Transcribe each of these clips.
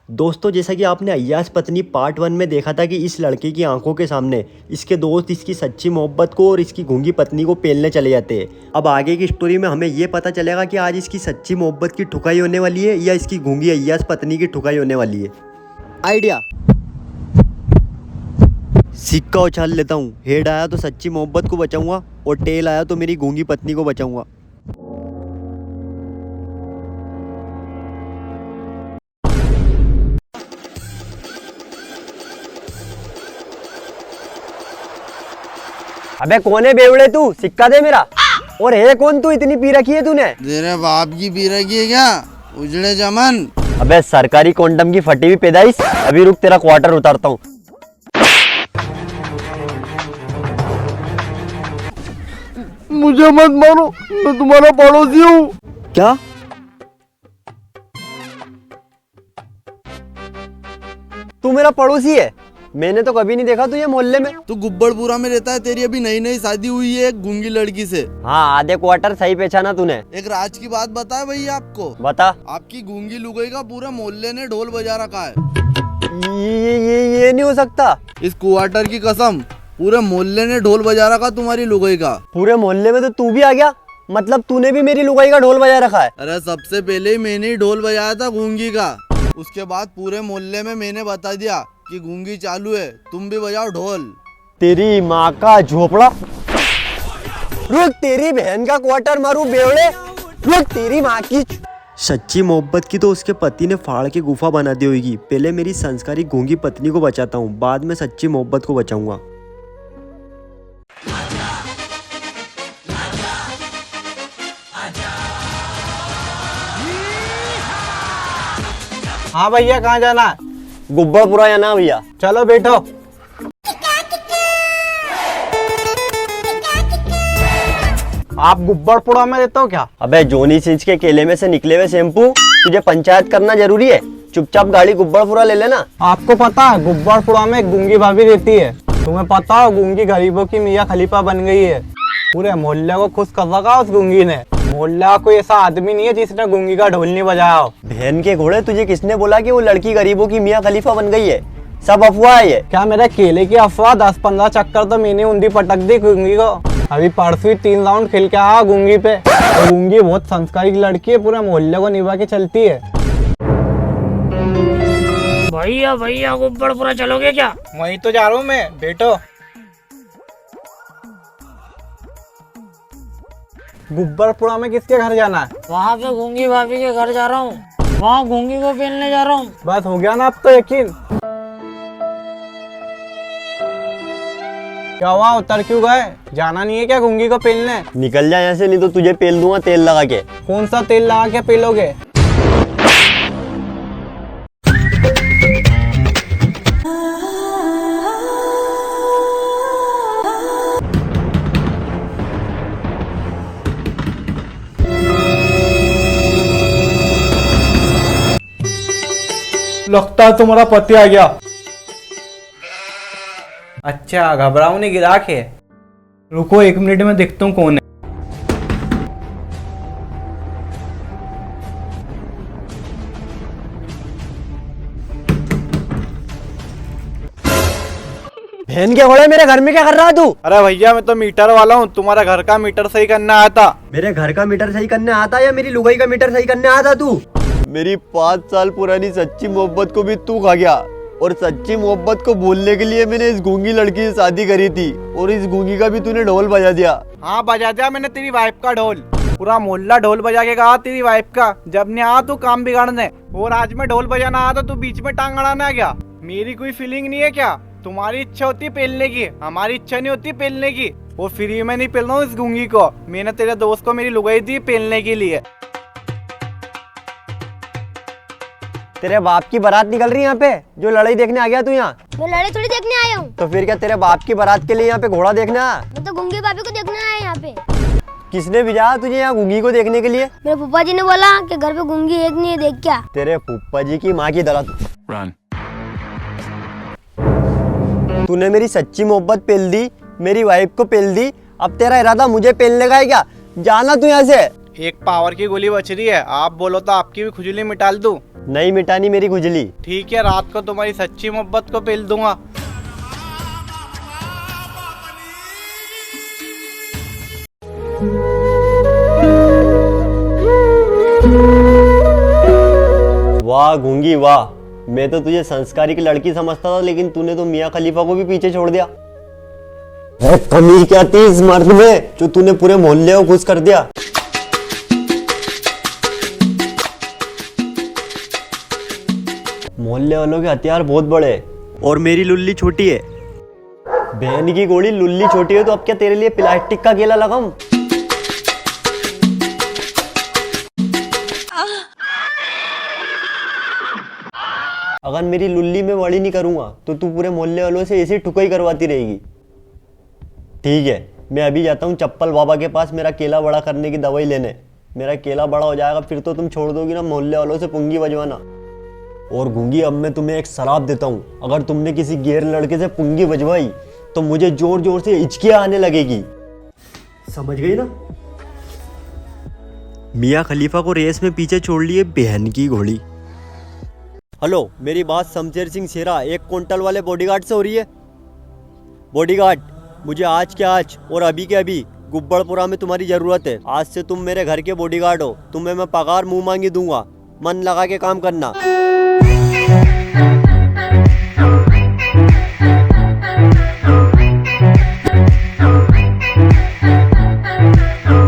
दोस्तों, जैसा कि आपने अय्याज पत्नी पार्ट 1 में देखा था कि इस लड़के की आंखों के सामने इसके दोस्त इसकी सच्ची मोहब्बत को और इसकी गूंगी पत्नी को पेलने चले जाते हैं। अब आगे की स्टोरी में हमें ये पता चलेगा कि आज इसकी सच्ची मोहब्बत की ठुकाई होने वाली है या इसकी गूंगी अय्याज पत्नी की ठुकाई होने वाली है। आइडिया, सिक्का उछाल लेता हूँ। हेड आया तो सच्ची मोहब्बत को बचाऊंगा और टेल आया तो मेरी गूंगी पत्नी को बचाऊंगा। अबे कौन है बेवड़े तू, सिक्का दे मेरा। और है कौन तू, इतनी पी रखी है तूने? तेरे बाप की पी रखी है क्या, उजड़े चमन? अबे सरकारी कॉन्डम की फटी हुई पैदाइश, अभी रुक तेरा क्वार्टर उतारता हूँ। मुझे मत मारो, मैं तुम्हारा पड़ोसी हूँ। क्या? तू मेरा पड़ोसी है? मैंने तो कभी नहीं देखा तुझे मोहल्ले में। तू गुब्बड़पुरा में रहता है, तेरी अभी नई नई शादी हुई है एक गूंगी लड़की से। हाँ, आधे क्वार्टर सही पहचाना तूने। एक राज की बात बताए भैया आपको। बता। आपकी गूंगी लुगाई का पूरे मोहल्ले ने ढोल बजा रखा है। ये नहीं हो सकता। इस क्वार्टर की कसम, पूरे मोहल्ले ने ढोल बजा रखा तुम्हारी लुगाई का। पूरे मोहल्ले में तो तू भी आ गया, मतलब तूने भी मेरी लुगाई का ढोल बजा रखा है? अरे सबसे पहले ही मैंने ही ढोल बजाया था गूंगी का। उसके बाद पूरे मोहल्ले में मैंने बता दिया कि गूंगी चालू है, तुम भी बजाओ ढोल। तेरी माँ का झोपड़ा, रुक तेरी बहन का क्वार्टर मारू बेवड़े, रुक तेरी माँ की। सच्ची मोहब्बत की तो उसके पति ने फाड़ के गुफा बना दी होगी। पहले मेरी संस्कारी गूंगी पत्नी को बचाता हूँ, बाद में सच्ची मोहब्बत को बचाऊंगा। हाँ भैया, कहाँ जाना है? गुब्बड़पुरा या ना भैया? चलो बैठो। आप गुब्बड़पुरा में रहते हो क्या? अबे जोनी सिंच के केले में से निकले हुए शैम्पू, तुझे पंचायत करना जरूरी है? चुपचाप गाड़ी गुब्बड़पुरा ले लेना। आपको पता है गुब्बड़पुरा में एक गूंगी भाभी रहती है? तुम्हें पता है गूंगी गरीबों की मियाँ खलीफा बन गई है। पूरे मोहल्ले को खुश कर रखा उस गूंगी ने। मोहल्ला कोई ऐसा आदमी नहीं है जिसने गूंगी का ढोल नहीं बजाया हो। बहन के घोड़े, तुझे किसने बोला कि वो लड़की गरीबों की मियाँ खलीफा बन गई है? सब अफवाह है ये। क्या मेरे केले की अफवाह? 10-15 चक्कर तो मैंने उंदी पटक दी गूंगी को। अभी परसों 3 राउंड खेल के आया गूंगी पे। तो गूंगी बहुत संस्कारी लड़की है, पूरे मोहल्ले को निभा के चलती है। भैया गुब्बड़पुरा चलोगे क्या? वहीं तो जा रहा हूँ मैं, बैठो। गुब्बड़पुरा में किसके घर जाना है? वहाँ पे गूंगी भाभी के घर जा रहा हूँ, वहाँ गूंगी को पेलने जा रहा हूँ। बस हो गया ना अब तो यकीन। क्या हुआ, उतर क्यों गए? जाना नहीं है क्या गूंगी को पेलने? निकल जा यहाँ से, नहीं तो तुझे पेल दूंगा तेल लगा के। कौन सा तेल लगा के पेलोगे? लगता है तुम्हारा पति आ गया। अच्छा, घबराओ नहीं, गिराक है। रुको 1 मिनट में देखता हूँ कौन है। बहन के घोड़े, मेरे घर में क्या कर रहा है तू? अरे भैया, मैं तो मीटर वाला हूँ, तुम्हारा घर का मीटर सही करने आया था। मेरे घर का मीटर सही करने आता या मेरी लुगाई का मीटर सही करने आता तू? मेरी 5 साल पुरानी सच्ची मोहब्बत को भी तू खा गया, और सच्ची मोहब्बत को भूलने के लिए मैंने इस गूंगी लड़की से शादी करी थी, और इस गूंगी का भी तूने ढोल बजा दिया। हाँ, बजा दिया मैंने तेरी वाइफ का ढोल। पूरा मोहल्ला ढोल बजा के कहा तेरी वाइफ का। जब ने आया तू काम बिगाड़ने, और आज में ढोल बजाना आया तो तू बीच में टांग अड़ाने आ गया। मेरी कोई फीलिंग नहीं है क्या? तुम्हारी इच्छा होती है पेलने की, हमारी इच्छा नहीं होती पेलने की। वो फ्री में नहीं पेल रहा हूँ इस गूंगी को, मैंने तेरे दोस्त को मेरी लुगाई दी पेलने के लिए। तेरे बाप की बारात निकल रही है यहाँ पे, जो लड़ाई देखने आ गया तू यहाँ? मैं लड़ाई थोड़ी देखने आया हूँ। तो फिर क्या तेरे बाप की बारात के लिए यहाँ पे घोड़ा देखना? मैं तो गूंगी भाभी को देखने आया यहाँ पे। किसने भेजा तुझे यहाँ गूंगी को देखने के लिए? मेरे फूफा जी ने बोला कि घर पे गूंगी एक नहीं है, देख क्या। तेरे फूफा जी की माँ की दरद। तूने मेरी सच्ची मोहब्बत पेल दी, मेरी वाइफ को पेल दी, अब तेरा इरादा मुझे पेलने का है क्या? जाना तू यहाँ से। एक पावर की गोली बच रही है, आप बोलो तो आपकी भी खुजली मिटाल दूं। नहीं मिटानी मेरी खुजली। ठीक है, रात को तुम्हारी सच्ची मोहब्बत को पेल दूंगा। वाह गूंगी वाह, मैं तो तुझे संस्कारी की लड़की समझता था, लेकिन तूने तो मियाँ खलीफा को भी पीछे छोड़ दिया। कमी क्या थी इस मर्द में जो तूने पूरे मोहल्ले को खुश कर दिया। मोहल्ले वालों के हथियार बहुत बड़े और मेरी लुल्ली छोटी है। बहन की गोली लुल्ली छोटी है तो अब क्या तेरे लिए प्लास्टिक का केला लगाऊं? अगर मेरी लुल्ली में बड़ी नहीं करूंगा तो तू पूरे मोहल्ले वालों से ऐसी ठुकाई करवाती रहेगी। ठीक है, मैं अभी जाता हूँ चप्पल बाबा के पास मेरा केला बड़ा करने की दवाई लेने। मेरा केला बड़ा हो जाएगा फिर तो तुम छोड़ दोगी ना मोहल्ले वालों से पुंगी बजवाना। और गूंगी, अब मैं तुम्हें एक शराब देता हूँ, अगर तुमने किसी गैर लड़के से पुंगी बजवाई तो मुझे जोर जोर से हिचकियां आने लगेगी। समझ गई ना? मियाँ खलीफा को रेस में पीछे छोड़ लिए बहन की घोड़ी। हेलो, मेरी बात शमशेर सिंह शेरा 1 क्विंटल वाले बॉडीगार्ड से हो रही है? बॉडीगार्ड, मुझे आज के आज और अभी के अभी गुब्बड़पुरा में तुम्हारी ज़रूरत है। आज से तुम मेरे घर के बॉडीगार्ड हो। तुम्हें मैं पगार मुंह मांगी दूंगा, मन लगा के काम करना।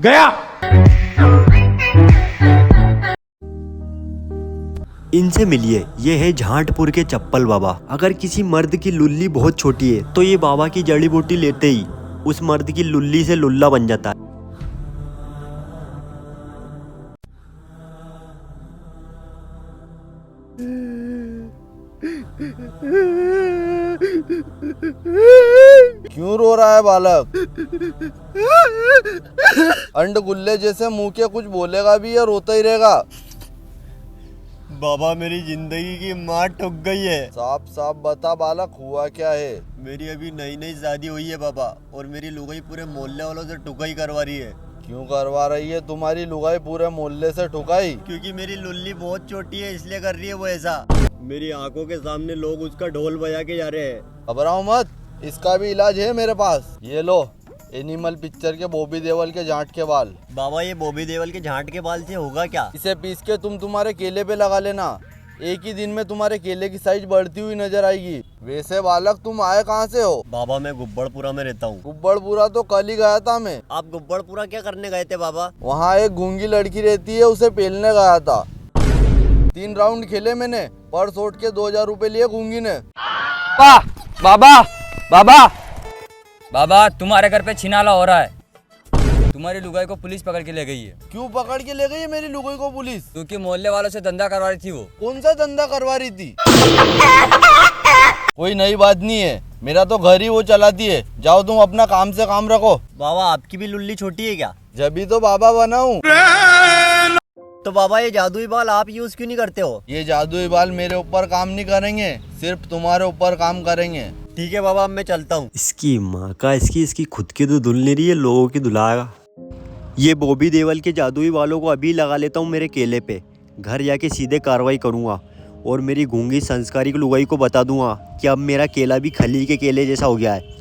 गया। इनसे मिलिए, ये है झांटपुर के चप्पल बाबा। अगर किसी मर्द की लुल्ली बहुत छोटी है तो ये बाबा की जड़ी बूटी लेते ही उस मर्द की लुल्ली से लुल्ला बन जाता है। क्यों रो रहा है बालक? अंड गुल्ले जैसे मुंह के कुछ बोलेगा भी या रोता ही रहेगा? बाबा, मेरी जिंदगी की मार ठुक गई है। साफ साफ बता बालक, हुआ क्या है? मेरी अभी नई नई शादी हुई है बाबा, और मेरी लुगाई पूरे मोहल्ले वालों से ठुकाई करवा रही है। क्यों करवा रही है तुम्हारी लुगाई पूरे मोहल्ले से ठुकाई? क्योंकि मेरी लुल्ली बहुत छोटी है इसलिए कर रही है वो ऐसा। मेरी आंखों के सामने लोग उसका ढोल बजा के जा रहे हैं। घबराओ मत, इसका भी इलाज है मेरे पास। ये लो, एनिमल पिक्चर के बॉबी देओल के जांट के बाल। बाबा, ये बॉबी देओल के झांट के बाल से होगा क्या? इसे पीस के तुम तुम्हारे केले पे लगा लेना, एक ही दिन में तुम्हारे केले की साइज बढ़ती हुई नजर आएगी। वैसे बालक, तुम आए कहाँ से हो? बाबा, मैं गुब्बड़पुरा में रहता हूँ। गुब्बड़पुरा तो कल ही गया था मैं। आप गुब्बड़पुरा क्या करने गए थे बाबा? वहाँ एक गूंगी लड़की रहती है, उसे पेलने गया था। 3 राउंड खेले मैंने, पर शॉट के 2000 रुपए लिए गूंगी ने। बाबा बाबा बाबा, तुम्हारे घर पे छिनाला हो रहा है। तुम्हारी लुगाई को पुलिस पकड़ के ले गई है। क्यों पकड़ के ले गई है मेरी लुगाई को पुलिस? क्योंकि मोहल्ले वालों से धंधा करवा रही थी वो। कौन सा धंधा करवा रही थी? कोई नई बात नहीं है, मेरा तो घर ही वो चलाती है। जाओ तुम अपना काम से काम रखो। बाबा, आपकी भी लुल्ली छोटी है क्या? जब तो बाबा बना हूँ। तो बाबा, ये जादुई बाल आप यूज क्यों नहीं करते हो? ये जादुई बाल मेरे ऊपर काम नहीं करेंगे, सिर्फ तुम्हारे ऊपर काम करेंगे। ठीक है बाबा, अब मैं चलता हूँ। इसकी माँ का, इसकी खुद की तो धुल नहीं रही है, लोगों की धुलाएगा। ये बॉबी देओल के जादुई वालों को अभी लगा लेता हूँ मेरे केले पे। घर जाके सीधे कार्रवाई करूँगा और मेरी गूंगी संस्कारी की लुगाई को बता दूंगा कि अब मेरा केला भी खली के केले जैसा हो गया है।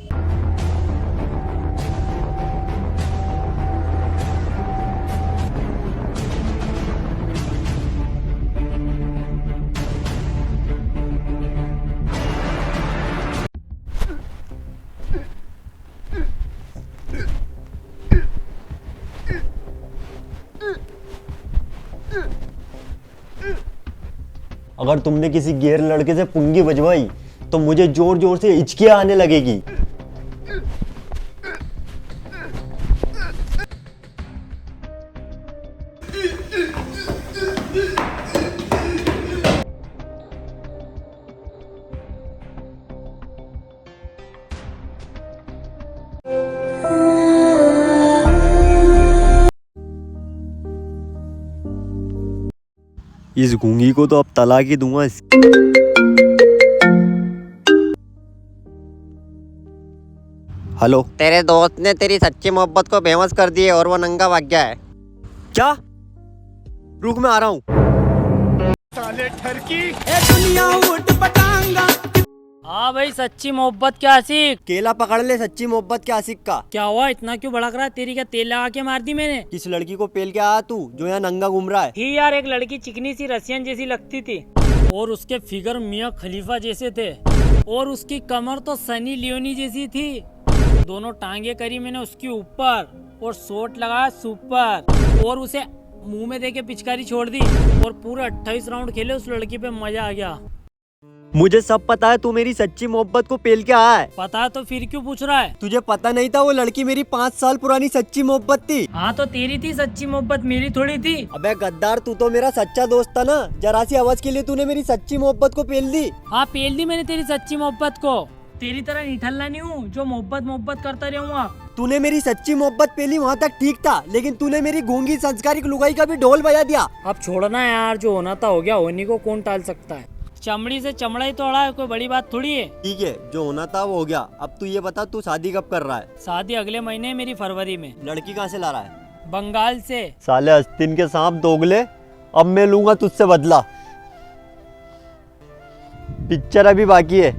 अगर तुमने किसी गैर लड़के से पुंगी बजवाई तो मुझे जोर जोर से हिचकियां आने लगेगी। इस गूंगी को तो अब तलाक ही दूंगा। हेलो, तेरे दोस्त ने तेरी सच्ची मोहब्बत को बेहोश कर दिए और वो नंगा भाग गया है। क्या? रुक मैं आ रहा हूँ। हाँ भाई, सच्ची मोहब्बत क्या आशिक। केला पकड़ ले सच्ची मोहब्बत के आशिक का। क्या हुआ, इतना क्यों भड़क रहा है? तेरी क्या तेल लगा के मार दी मैंने? किस लड़की को पेल के आया तू जो यहाँ नंगा घूम रहा है? थी यार एक लड़की, चिकनी सी रसियन जैसी लगती थी और उसके फिगर मियाँ खलीफा जैसे थे और उसकी कमर तो सनी लियोनी जैसी थी। दोनों टांगे करी मैंने उसके ऊपर और शॉट लगाया सुपर और उसे मुंह में देके पिचकारी छोड़ दी और पूरे 28 राउंड खेले। उस लड़की पे मजा आ गया। मुझे सब पता है, तू मेरी सच्ची मोहब्बत को पेल के आया है। पता है तो फिर क्यों पूछ रहा है? तुझे पता नहीं था वो लड़की मेरी 5 साल पुरानी सच्ची मोहब्बत थी? हाँ तो तेरी थी सच्ची मोहब्बत, मेरी थोड़ी थी। अबे गद्दार, तू तो मेरा सच्चा दोस्त था ना। जरा सी आवाज के लिए तूने मेरी सच्ची मोहब्बत को पेल दी। हाँ पेल दी मैंने तेरी सच्ची मोहब्बत को। तेरी तरह निठल्ला नहीं हूँ जो मोहब्बत मोहब्बत करता रहूंगा। तूने मेरी सच्ची मोहब्बत पेली वहाँ तक ठीक था, लेकिन तूने मेरी गूंगी संस्कारिक लुगाई का भी ढोल बजा दिया। अब छोड़ना यार, जो होना था हो गया, होने को कौन टाल सकता है। चमड़ी से चमड़ा ही तोड़ा है, कोई बड़ी बात थोड़ी है। ठीक है, जो होना था वो हो गया। अब तू ये बता, तू शादी कब कर रहा है? शादी अगले महीने है मेरी, फरवरी में। लड़की कहाँ से ला रहा है? बंगाल से। साले अस्तीन के सांप दोगले, अब मैं लूंगा तुझसे बदला। पिक्चर अभी बाकी है।